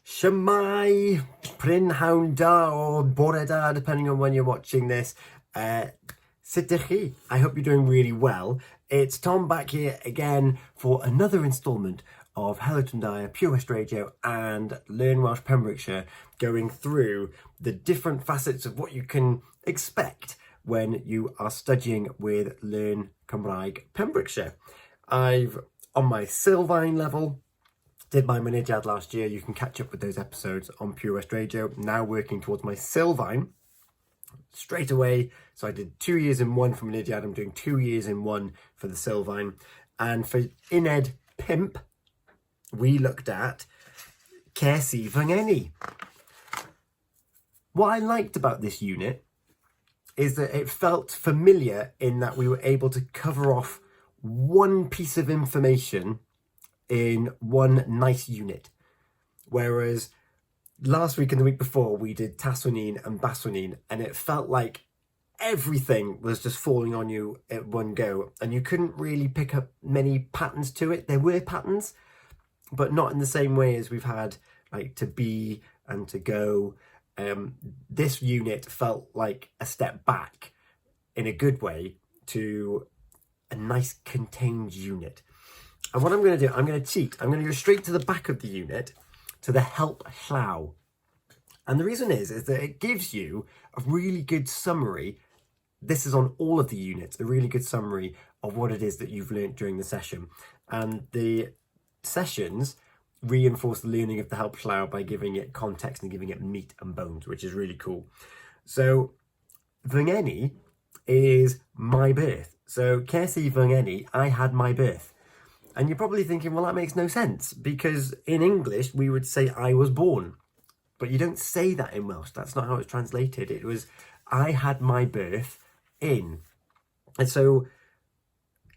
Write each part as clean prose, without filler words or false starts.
Shemai, Prynhawn da or bore da, depending on when you're watching this. Sut ydych chi? I hope you're doing really well. It's Tom back here again for another instalment of HelloTomDyer, Pure West Radio and Learn Welsh Pembrokeshire, going through the different facets of what you can expect when you are studying with Learn Cymraeg Pembrokeshire. I've, on my Sylfaen level, did my Mynediad last year. You can catch up with those episodes on Pure West Radio. Now working towards my Sylfaen straight away. So I did 2 years in one for Mynediad. I'm doing 2 years in one for the Sylfaen. And for Uned Pimp, we looked at Ces I fy ngeni. What I liked about this unit is that it felt familiar in that we were able to cover off one piece of information in one nice unit. Whereas last week and the week before we did Tassonin and Bassonin, and it felt like everything was just falling on you at one go and you couldn't really pick up many patterns to it. There were patterns, but not in the same way as we've had like to be and to go. This unit felt like a step back in a good way to a nice contained unit. And what I'm going to do, I'm going to cheat. I'm going to go straight to the back of the unit, to the help llaw. And the reason is that it gives you a really good summary. This is on all of the units, a really good summary of what it is that you've learnt during the session. And the sessions reinforce the learning of the help llaw by giving it context and giving it meat and bones, which is really cool. So, fy ngeni is my birth. So, ces I fy ngeni, I had my birth. And you're probably thinking, well, that makes no sense, because in English, we would say I was born. But you don't say that in Welsh. That's not how it's translated. It was, I had my birth in. And so,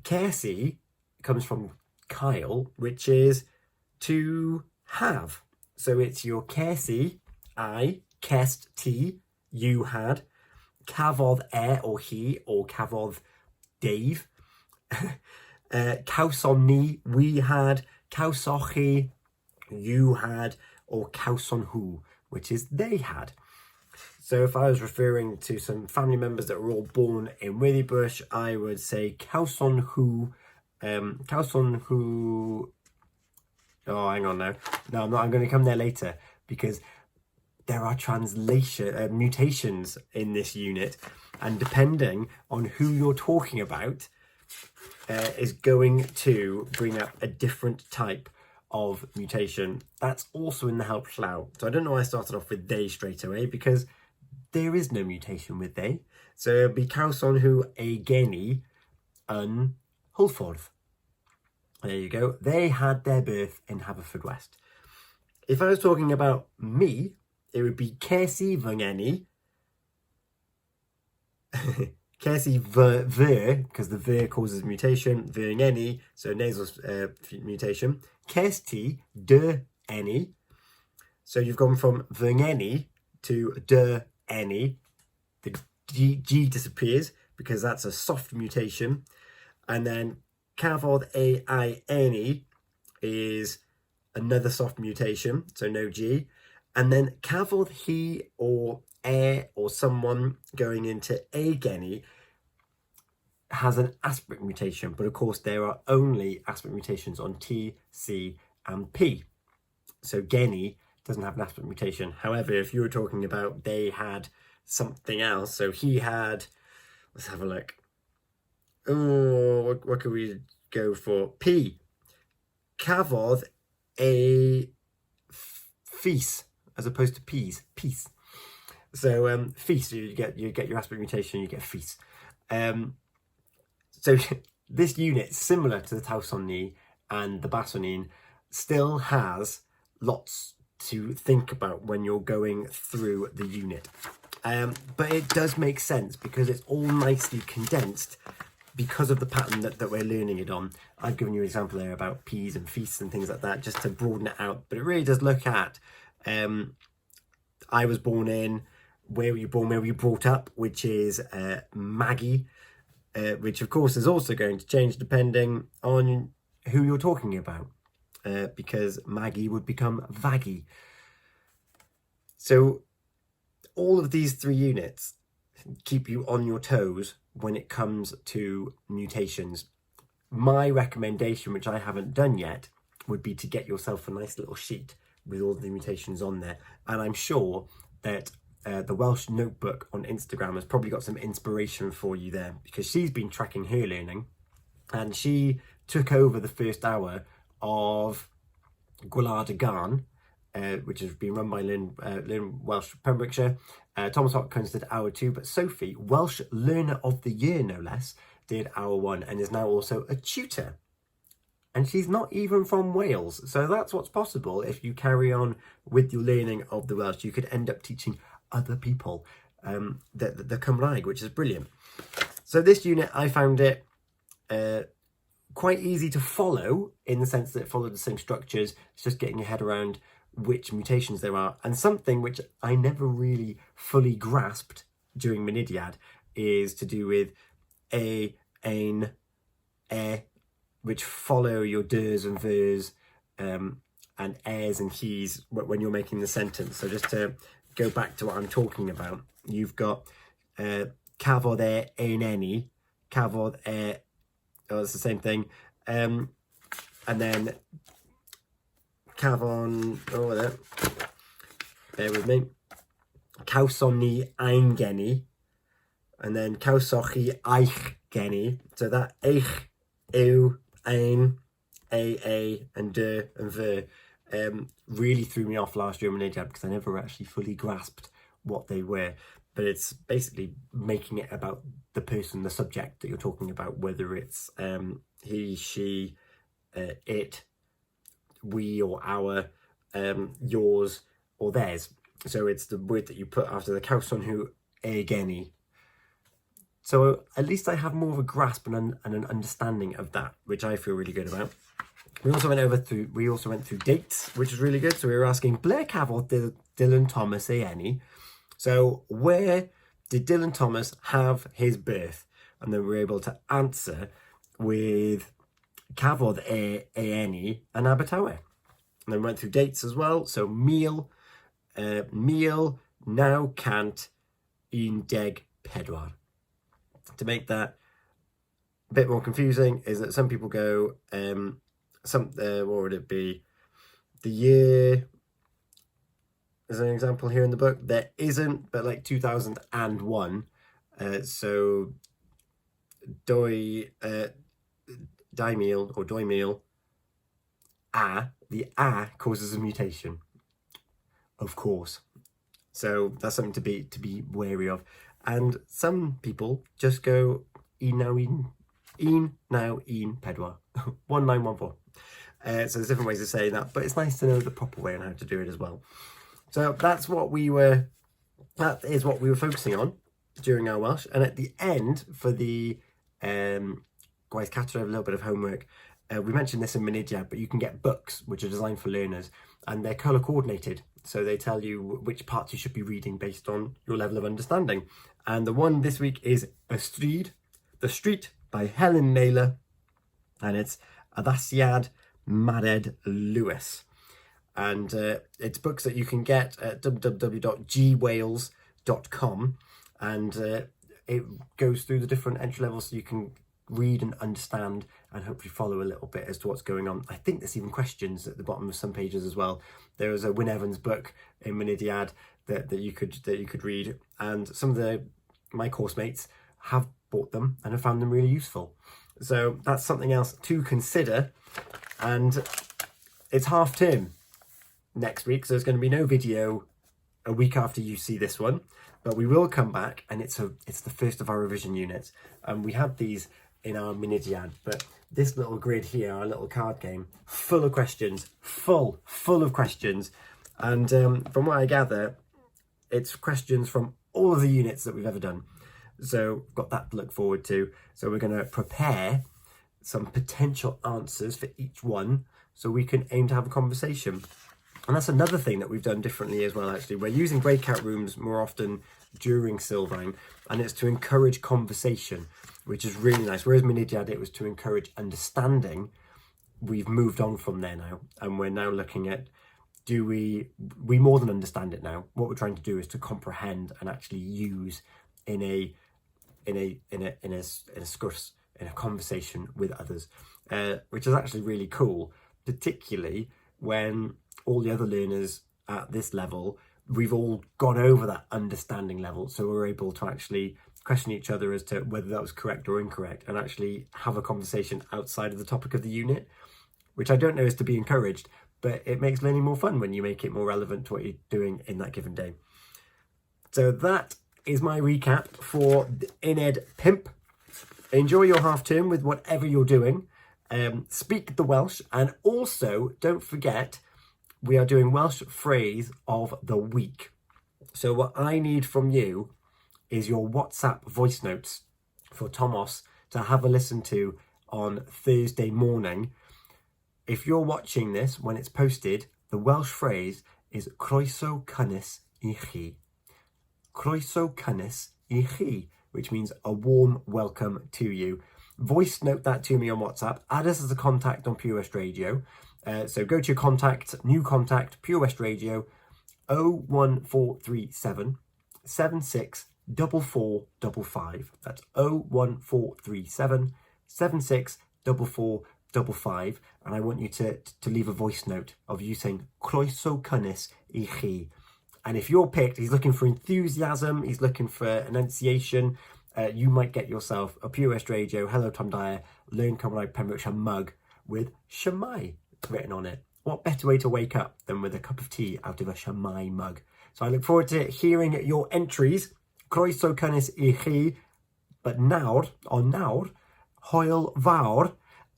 ces I comes from Kyle, which is to have. So it's your ces I, cest ti, you had, cafodd or he, or cafodd Dave. Cawson ni, we had, cawsoch chi, you had, or cawson who, which is they had. So if I was referring to some family members that were all born in Withybush, I would say cawson who, oh, hang on now. No, I'm not. I'm going to come there later because there are mutations in this unit, and depending on who you're talking about, is going to bring up a different type of mutation. That's also in the help llaw. So I don't know why I started off with they straight away, because there is no mutation with they. So it'll be cawson who ei geni yn Hulffordd. There you go. They had their birth in Haverfordwest. If I was talking about me, it would be ces I fy ngeni. Ces I fy, because the fy causes mutation, fy ngeni, so nasal mutation. Ces ti dy eni. So you've gone from fy ngeni to dy eni. The G disappears because that's a soft mutation. And then cafodd ai eni is another soft mutation, so no G. And then cafodd he or or someone going into a geni has an aspect mutation, but of course there are only aspect mutations on T, C and P. So geni doesn't have an aspect mutation. However, if you were talking about they had something else, so he had, let's have a look. Oh, what could we go for? P. Cafodd a fees, as opposed to peas. Peace. So feast, you get your aspect mutation, you get feast. So this unit, similar to the Tawsoni and the Bassonin, still has lots to think about when you're going through the unit. But it does make sense because it's all nicely condensed because of the pattern that we're learning it on. I've given you an example there about peas and feasts and things like that, just to broaden it out. But it really does look at, I was born in, where were you born, where were you brought up, which is Maggie, which of course is also going to change depending on who you're talking about, because Maggie would become Vaggie. So all of these 3 units keep you on your toes when it comes to mutations. My recommendation, which I haven't done yet, would be to get yourself a nice little sheet with all the mutations on there. And I'm sure that the Welsh Notebook on Instagram has probably got some inspiration for you there, because she's been tracking her learning, and she took over the first hour of Gwlad y Garn, which has been run by Learn Welsh Pembrokeshire. Thomas Hopkins did hour 2, but Sophie, Welsh Learner of the Year no less, did hour 1 and is now also a tutor. And she's not even from Wales. So that's what's possible if you carry on with your learning of the Welsh. You could end up teaching other people the Cymraeg, which is brilliant. So this unit, I found it quite easy to follow, in the sense that it followed the same structures. It's just getting your head around which mutations there are. And something which I never really fully grasped during Mynediad is to do with a, ein, which follow your ders and vers and airs and he's when you're making the sentence. So just to go back to what I'm talking about, you've got cafodd ein eni, cafodd oh, it's the same thing, and then cafon, oh, there, bear with me, cawson ni ein geni, and then cawsoch chi eich geni. So that eich, yw, ein, a, and de, and ver really threw me off last year in Mynediad, because I never actually fully grasped what they were. But it's basically making it about the person, the subject that you're talking about, whether it's he, she, it, we or our, yours or theirs. So it's the word that you put after the cawson who geni. So at least I have more of a grasp and an understanding of that, which I feel really good about. We also went through dates, which was really good. So we were asking, ble cafodd Dylan Thomas ei eni? So where did Dylan Thomas have his birth? And then we were able to answer with cafodd ei eni yn Abertawe. And then we went through dates as well. So 1914. To make that a bit more confusing is that some people go, what would it be? The year, as an example here in the book, there isn't, but like 2001. So dwy mil or dwy mil, the a causes a mutation, of course. So that's something to be wary of. And some people just go un pedwar 1914. So there's different ways of saying that, but it's nice to know the proper way on how to do it as well. So that is what we were focusing on during our Welsh. And at the end, for the gwaith Catra, a little bit of homework, we mentioned this in Mynediad, but you can get books which are designed for learners, and they're colour coordinated. So they tell you which parts you should be reading based on your level of understanding. And the one this week is The Street by Helen Naylor, and it's Addasiad Mared Lewis. And it's books that you can get at www.gwales.com, and it goes through the different entry levels so you can read and understand and hopefully follow a little bit as to what's going on. I think there's even questions at the bottom of some pages as well. There was a Wyn Evans book in Mynediad that you could read, and some of my course mates have bought them and have found them really useful. So that's something else to consider. And it's half term next week, so there's going to be no video a week after you see this one, but we will come back, and it's the first of our revision units. And we had these in our Mynediad, but this little grid here, our little card game, full of questions, full of questions. And from what I gather, it's questions from all of the units that we've ever done. So we've got that to look forward to. So we're going to prepare some potential answers for each one, so we can aim to have a conversation. And that's another thing that we've done differently as well, actually. We're using breakout rooms more often during Sylfaen, and it's to encourage conversation, which is really nice. Whereas Mynediad, it was to encourage understanding. We've moved on from there now, and we're now looking at we more than understand it now. What we're trying to do is to comprehend and actually use in a skurse, in a conversation with others, which is actually really cool, particularly when all the other learners at this level, we've all gone over that understanding level, so we're able to actually question each other as to whether that was correct or incorrect, and actually have a conversation outside of the topic of the unit, which I don't know is to be encouraged, but it makes learning more fun when you make it more relevant to what you're doing in that given day. So that is my recap for the Mynediad Pimp. Enjoy your half term with whatever you're doing. Speak the Welsh, and also don't forget we are doing Welsh phrase of the week. So what I need from you is your WhatsApp voice notes for Thomas to have a listen to on Thursday morning. If you're watching this when it's posted, the Welsh phrase is croeso cynnes I chi. Croeso cynnes I chi, which means a warm welcome to you. Voice note that to me on WhatsApp. Add us as a contact on Pure West Radio. So go to your contact, new contact, Pure West Radio, 01437 764455. That's 01437 764455. And I want you to leave a voice note of you saying croeso cynnes I chi. And if you're picked, he's looking for enthusiasm, he's looking for enunciation, you might get yourself a Pure West Radio, HelloTomDyer, Learn Cymraeg Pembrokeshire mug with Shemai written on it. What better way to wake up than with a cup of tea out of a Shemai mug? So I look forward to hearing your entries. Croeso cynnes I chi, but nawr, hwyl fawr,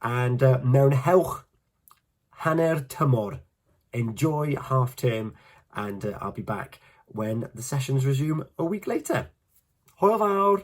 and mewn hewch hanner tymor. Enjoy half term, and I'll be back when the sessions resume a week later. Hwyl fawr!